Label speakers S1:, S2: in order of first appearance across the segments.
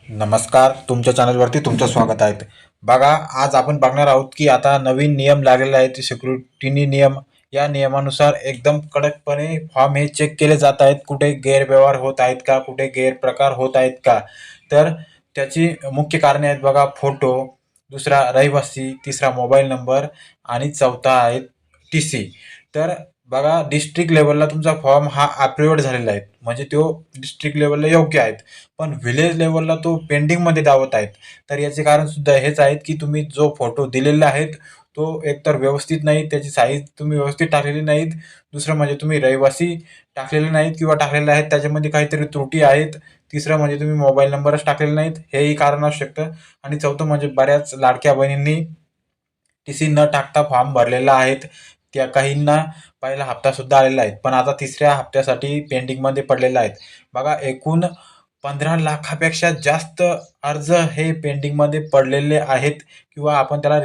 S1: नमस्कार. तुमच्या चॅनलवरती तुमचं स्वागत आहे. बघा, आज आपण बघणार आहोत की आता नवीन नियम लागलेले आहेत सिक्युरिटीनी नियम. या नियमानुसार एकदम कडकपणे फॉर्म हे चेक केले जात आहेत. कुठे गैरव्यवहार होत आहेत का, कुठे गैरप्रकार होत आहेत का. तर त्याची मुख्य कारणे आहेत बघा. फोटो, दुसरा रहिवासी, तिसरा मोबाईल नंबर आणि चौथा आहे टी-सी. तर बघा, डिस्ट्रिक्ट लेव्हलला तुमचा फॉर्म हा अप्रूव्हड झालेला आहे, म्हणजे तो डिस्ट्रिक्ट लेव्हलला योग्य आहेत. पण व्हिलेज लेव्हलला तो पेंडिंगमध्ये दावत आहेत. तर याचे कारण सुद्धा हेच आहेत की तुम्ही जो फोटो दिलेला आहे तो एकतर व्यवस्थित नाही, त्याची साईज तुम्ही व्यवस्थित टाकलेली नाहीत. दुसरं म्हणजे तुम्ही रहिवासी टाकलेले नाहीत किंवा टाकलेले आहेत त्याच्यामध्ये काहीतरी त्रुटी आहेत. तिसरं म्हणजे तुम्ही मोबाईल नंबरच टाकलेले नाहीत, हेही कारण असू शकतं. आणि चौथं म्हणजे बऱ्याच लाडक्या बहिणींनी टी-सी न टाकता फॉर्म भरलेला आहेत. त्या काहींना पहिला हप्ता सुद्धा आलेला आहे, पण आता तिसऱ्या हप्त्यासाठी पेंडिंगमध्ये पडलेला आहेत. बघा, एकूण 15 लाखापेक्षा जास्त अर्ज हे पेंडिंगमध्ये पडलेले आहेत किंवा आपण त्याला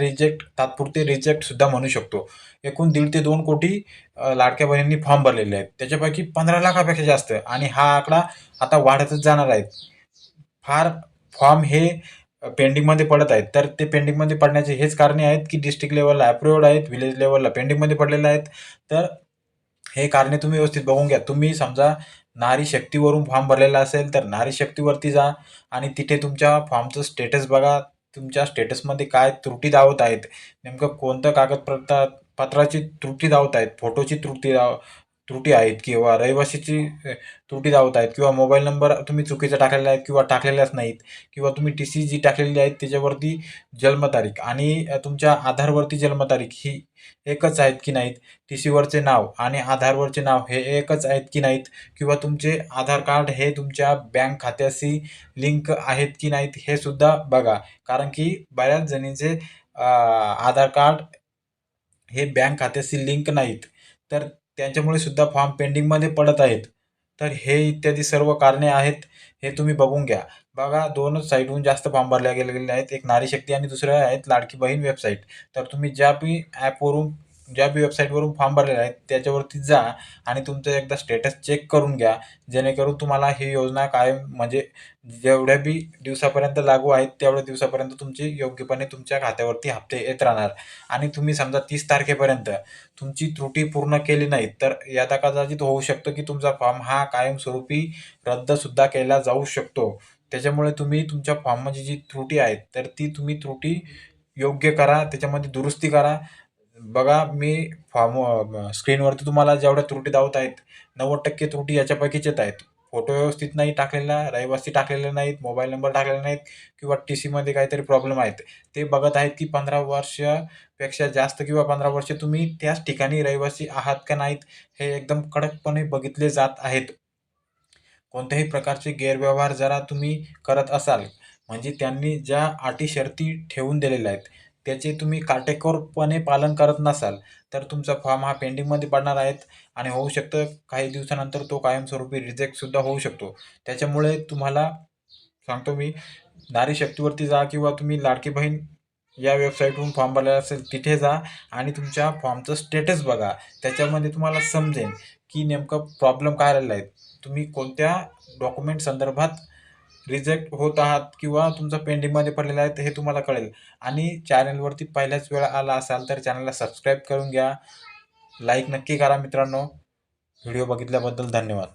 S1: तात्पुरते रिजेक्ट सुद्धा म्हणू शकतो. एकूण 1.5 ते 2 कोटी लाडक्या बहिणींनी फॉर्म भरलेले आहेत. त्याच्यापैकी 15 लाखापेक्षा जास्त, आणि हा आकडा आता वाढतच जाणार आहे. फार फॉर्म हे पेंडिंगमध्ये पडत आहेत. तर ते पेंडिंगमध्ये पडण्याचे हेच कारणे आहेत की डिस्ट्रिक्ट लेव्हलला अप्रूव्हड आहेत, व्हिलेज लेव्हलला पेंडिंगमध्ये पडलेले आहेत. तर हे कारणे तुम्ही व्यवस्थित बघून घ्या. तुम्ही समजा नारी शक्तीवरून फॉर्म भरलेला असेल तर नारी शक्तीवरती जा आणि तिथे तुमच्या फॉर्मचं स्टेटस बघा. तुमच्या स्टेटसमध्ये काय त्रुटी दावत आहेत, नेमकं कोणतं पत्राची त्रुटी दावत आहेत, फोटोची त्रुटी आहेत किंवा रहिवासीची त्रुटी दावत आहेत किंवा मोबाईल नंबर तुम्ही चुकीचा टाकलेला आहे किंवा टाकलेलाच नाहीत, किंवा तुम्ही टी-सी जी टाकलेली आहे त्याच्यावरती जन्मतारीख आणि तुमच्या आधारवरती जन्मतारीख ही एकच आहेत की नाहीत, टी-सीवरचे नाव आणि आधारवरचे नाव हे एकच आहेत की नाहीत, किंवा तुमचे आधार कार्ड हे तुमच्या बँक खात्याशी लिंक आहेत की नाहीत हे सुद्धा बघा. कारण की बऱ्याच जणींचे आधार कार्ड हे बँक खात्याशी लिंक नाहीत, तर त्यांच्यामुळे सुद्धा फॉर्म पेंडिंगमध्ये पडत आहेत. तर हे इत्यादी सर्व कारणे आहेत, हे तुम्ही बघून घ्या. बघा, 2च साईटहून जास्त फॉर्म भरले गेलेले आहेत. एक नारी शक्ती आणि दुसरं आहेत लाडकी बहीण वेबसाईट. तर तुम्ही ज्या बी वेबसाईटवरून फॉर्म भरलेला आहे त्याच्यावरती जा आणि तुमचं एकदा स्टेटस चेक करून घ्या. जेणेकरून तुम्हाला ही योजना कायम, म्हणजे जेवढ्या बी दिवसापर्यंत लागू आहेत तेवढ्या दिवसापर्यंत तुमची योग्यपणे तुमच्या खात्यावरती हप्ते येत राहणार. आणि तुम्ही समजा 30 तारखेपर्यंत तुमची त्रुटी पूर्ण केली नाही तर यदा कदाचित होऊ शकतं की तुमचा फॉर्म हा कायमस्वरूपी रद्द सुद्धा केला जाऊ शकतो. त्याच्यामुळे तुम्ही तुमच्या फॉर्ममध्ये जी त्रुटी आहेत तर ती तुम्ही त्रुटी योग्य करा, त्याच्यामध्ये दुरुस्ती करा. बघा, मी स्क्रीनवरती तुम्हाला जेवढ्या त्रुटी दावत आहेत 90% त्रुटी याच्यापैकीच येत आहेत. फोटो व्यवस्थित नाही टाकलेला, रहिवासी टाकलेले नाहीत, मोबाईल नंबर टाकलेले नाहीत किंवा टी-सीमध्ये काहीतरी प्रॉब्लेम आहेत. ते बघत आहेत की 15 वर्षापेक्षा जास्त किंवा 15 वर्ष तुम्ही त्याच ठिकाणी रहिवासी आहात का नाहीत, हे एकदम कडकपणे बघितले जात आहेत. कोणत्याही प्रकारचे गैरव्यवहार जरा तुम्ही करत असाल, म्हणजे त्यांनी ज्या अटी शर्ती ठेवून दिलेल्या आहेत त्याचे तुम्ही काटेकोरपणे पालन करत नसाल, तर तुमचा फॉर्म हा पेंडिंगमध्ये पडणार आहेत आणि होऊ शकतं काही दिवसानंतर तो कायमस्वरूपी रिजेक्टसुद्धा होऊ शकतो. त्याच्यामुळे तुम्हाला सांगतो मी, नारी शक्तीवरती जा किंवा तुम्ही लाडकी बहीण या वेबसाईटवरून फॉर्म भरलेला असेल तिथे जा आणि तुमच्या फॉर्मचं स्टेटस बघा. त्याच्यामध्ये तुम्हाला समजेल की नेमकं प्रॉब्लेम काय राहिला आहे. तुम्ही कोणत्या डॉक्युमेंट संदर्भात रिजेक्ट होत आहात किंवा तुमचं पेंडिंगमध्ये पडलेलं आहे हे तुम्हाला कळेल. आणि चॅनलवरती पहिल्याच वेळा आला असाल तर चॅनलला सबस्क्राईब करून घ्या. लाईक नक्की करा मित्रांनो. व्हिडिओ बघितल्याबद्दल धन्यवाद.